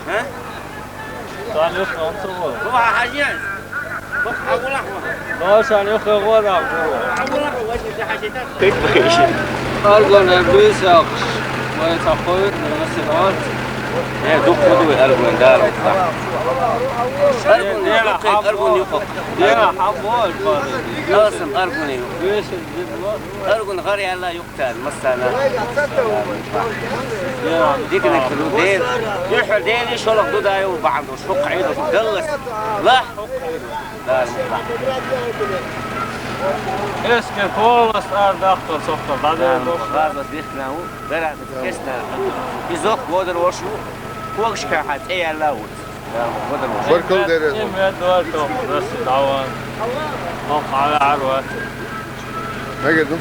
ها؟ كان يخرج صور. هو حاجيان. بس أقول أحمد. لا كان يخرج ولا أقول أحمد وش حاجتك؟ كيف بخيش؟ أرجون البيس ياقش ما يتحقق من السماوات. إيه دوك خدوا أرجون دار وطلع. أرجون يفك أرجون يفك. يا حبول فاضي. لازم أرجون يفك. بيش الجدول. أرجون غير الله يقتل مسنا. ديك نكلو دين. يحل دين يشلق دودا وبعض وشق عيده تدلس. لا. لا المطلع. إيش كل مسألة داخل صفر بعدين. غاز ديخنا هو. غير كيسنا. يزوق قدر وشو. وقش كحت إيه الله ود. بركل دير إيه دوالتهم بس دعوان. موقع على عروة. ما قدم